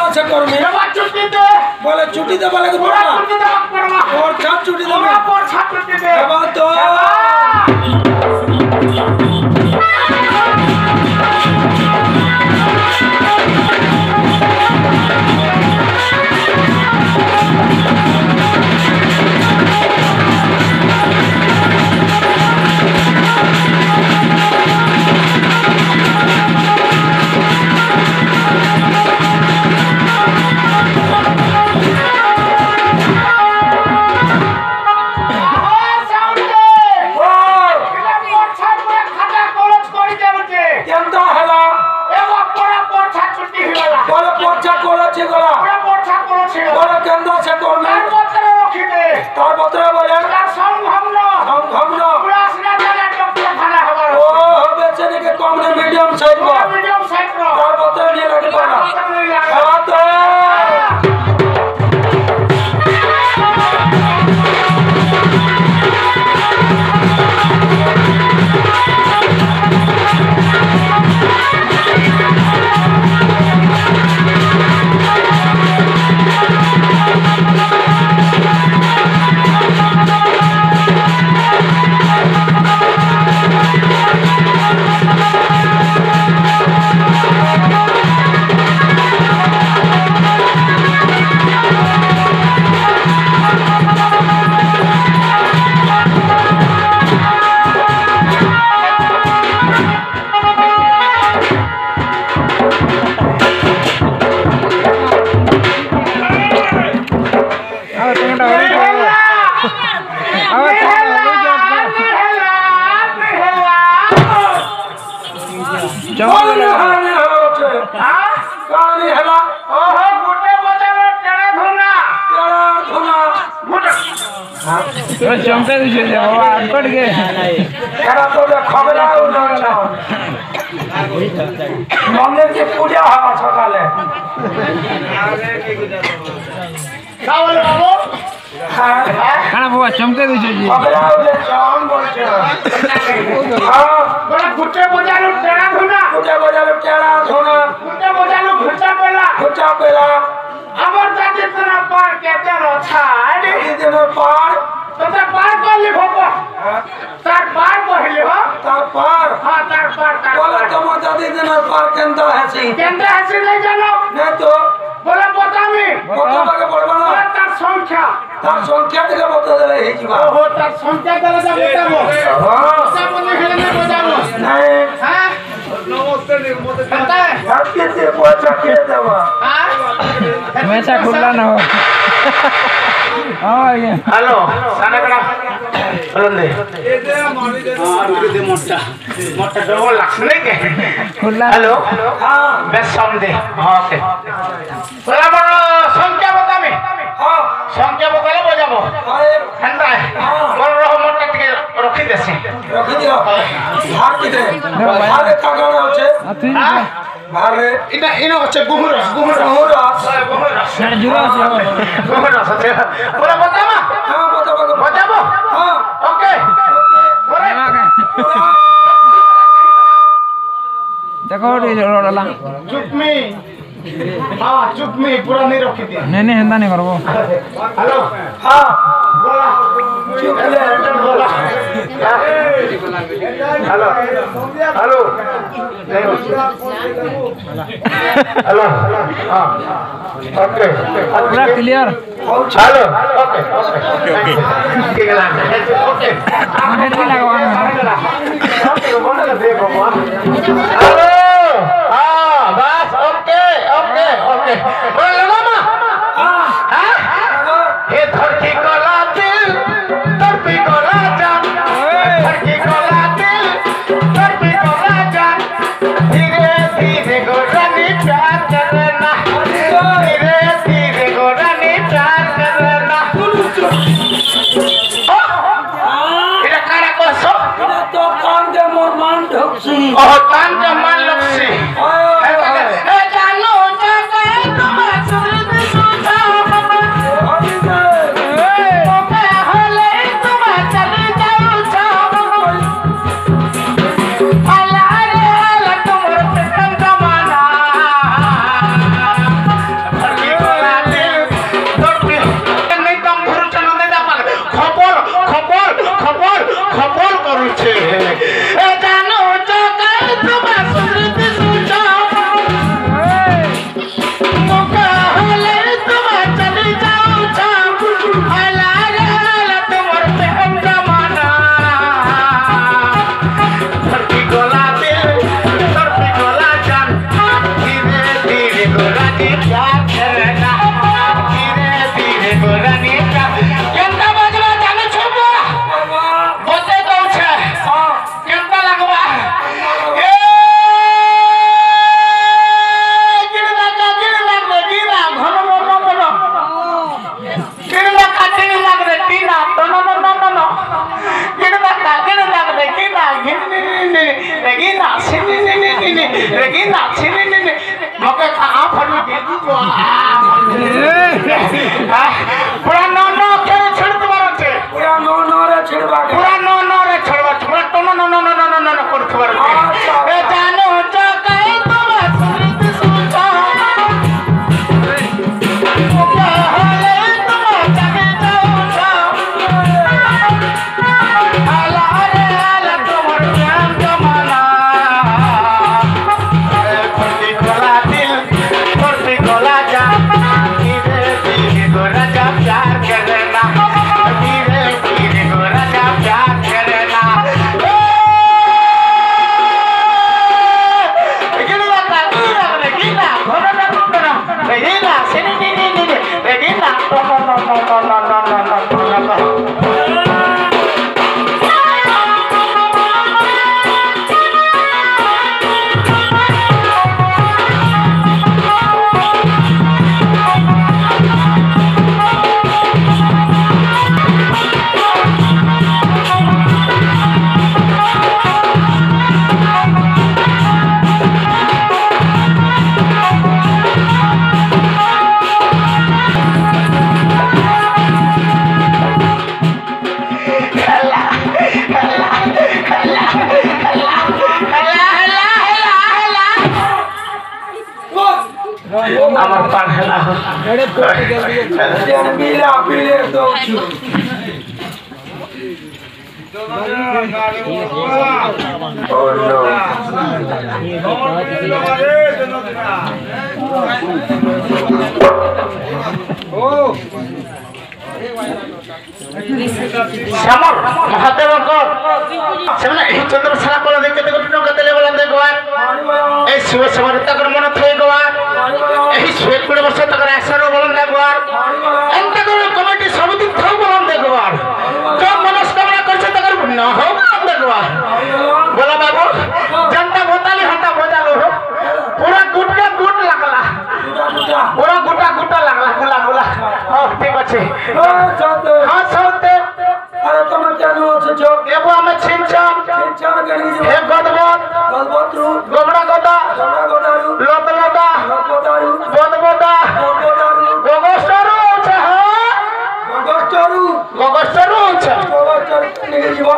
আছে কর্মী বলে ছুটি দেবা লাগে ওর ছাপ ছুটি দেবে এবার তো चमके पड़ गए मंदिर की पूजा हवा सकाले खाना बाबा चमके दीजिए जी गुट्टे बजालो टेड़ा धुना घुचा पेला আমার জাতি তোরা পার কেতে রছাড় এই দিন পার তোরা পার করলি বাবা তার পার কইলি हो তার পার हां তার পার বলে তোমার জাতি দিন পার কেনটা আছে নাই জানো না তো বলে बतामी बताকে পড়বা না তার সংখ্যা থেকে বতা দেলে এই জিবা ও তার সংখ্যা দেলে যা বতাবো হ্যাঁ সব বলে খেলে না বজাবো নাই হ্যাঁ नमस्ते निर्मोद पता है आपके से पहुंचा के देवा हां हमेशा खुला ना हो हां ये हेलो साना कड़ा बोलंदे ए दे मानी दे हां दे मोटा डबल लक्षण के खुला हेलो हां बेस्ट साउंड दे हां ओके बोला बड़ो संख्या बताबे हां संख्या बताले बजाबो ठंडा है बोल रहो मोटा टिके रखी देसी रखी दियो भाग के दे आगे कागड़ा আছে हां আরে এটা হচ্ছে গুহরস জুরা আছে গুহরস আছে বলা বতাবা হ্যাঁ বতাবো হ্যাঁ ওকে देखो रोडला चुप में पूरा नहीं रखी दिया नहीं हेंदा नहीं करबो हेलो हां बोला चुप ले बोला हेलो हेलो हां ओके पूरा क्लियर हेलो ओके ठीक है ओके हेड भी लगवाना हेलो हां बस ओके बोल मामा हां हे धरती कोला दिल धरती कोला जान धरती कोला दिल धरती कोला जान धीरे धीरे गोरानी प्यार करना धीरे धीरे गोरानी प्यार करना এটা কারা কইছো এটা তো কান দে মোর মান ঢুকছি ও কান দে মান লক্সি এ জানো জাগে प्यार करना धीरे धीरे गोरानी का केंता बजवा जाने छुबा बते तो छे केंता लगवा ए गिरला घन गिरला काटे लग रे टीना नो गिरला लग रे गिरला रेगिना सिनी मके कहां फड़ी देती को पूरा नो के छिड़त मारो छे पूरा नो रे छिड़वा पूरा नो रे छिड़वा पूरा तो नो कर खबर ए जानो तो कहे तुम सुरत सोचा क्या हाले तुम जगे जाओ आला रे आला तुम्हार प्यार जमाना गोला जा धीरे धीरे गोरा जा प्यार करना धीरे धीरे गोरा जा प्यार करना गिरला घोड़ा ना घोड़ा गिरला सिनी गिरला আমার পান হেলা এড়ে পড়ে জলদি বিলা বিলে দৌছু শ্যামল মহাদেবঙ্কর সেমানে এই চন্দ্রশালা কোলা দেখতে দেখতে নৌকা তেলে বলা দেখবা এই শিব সমাজে তাকর মনে থই গবা এই শ্বেত করে বসে তাকর আশারো বলন দেখবা এন্তে করে কমিটি সমিতি থই বলন দেখবা যে মনস্কামনা করছে তাকর ন হোক দেখবা বলা বাবু জনতা ভোতালি হটা ভোজালো পুরা গুটকা গুট লাগলা পুরা গুটা লাগলা গুলা ঠিক আছে হ্যাঁ সৌতে আরে তোমার কেন আছে চো এবো আমি ছিনছাম গড়ি হে গদবত রু গোবড়া গদা লতা গদবদারু গগস্টরু আছে হ্যাঁ গগস্টরু আছে নিকে জীব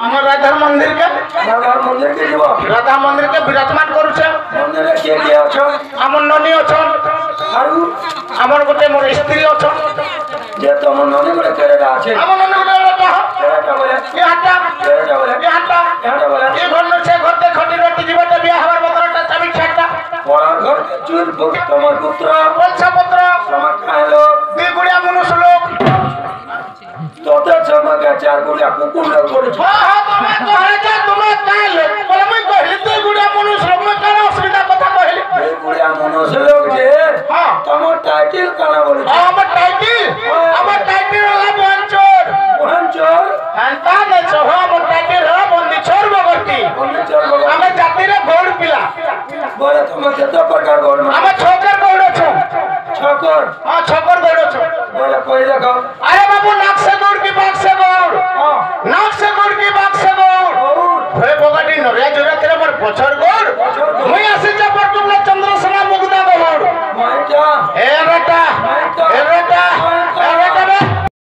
আমার রাধার মন্দির কে জীব রাধা মন্দির কে বিরাজমান করছে মন্দিরে কে আছে আমার ননি আছে আর আমার গোটে মোর স্ত্রী আছে যে তোমার ননি গোটে কেরেটা আছে আমার ননি গোটে কেরেটা বলে কি হাটা এই ঘর সে ঘরতে খটি রটি জীবতে বিয়া হবার বতরটা চাবি ছাড়টা পড়ার ঘর চুর তোমার পুত্র বলছা পুত্র তোমার খাইলো দুই গুড়িয়া মনুষ্য লোক তোতে চমকে চার গুড়িয়া কুকুর লোক করেছে হ্যাঁ তুমি কহেছে তুমি খাইলো বলে মই কইলি দুই গুড়িয়া মনুষ্য লোক মই কেন অসুবিধা কথা কইলি দুই গুড়িয়া মনুষ্য লোক যে হ্যাঁ তোমার টাইটেল কানা বলেছে আমার টাইটেল হলো বঞ্চর হ্যান্তা নে চহ আমার টাইটেল হলো বন্দিছর বগর্তি আমি জাতিরে গৌড় পিলা বলে তুমি কত প্রকার গৌড় আমি ছকর গৌড় আছো ছকর হ্যাঁ ছকর গৌড় আছো বলে কই দেখো আরে বাবু নাক সে গৌড় কি বাক সে গৌড় নাক সে গৌড় কি বাক সে গৌড় হে বগাটি নরিয়া জোরা তেরে মোর বছর গৌড় মুই আসি যে পটুলা চন্দ্রসেনা মুগদা গৌড় মাইটা এ বেটা এ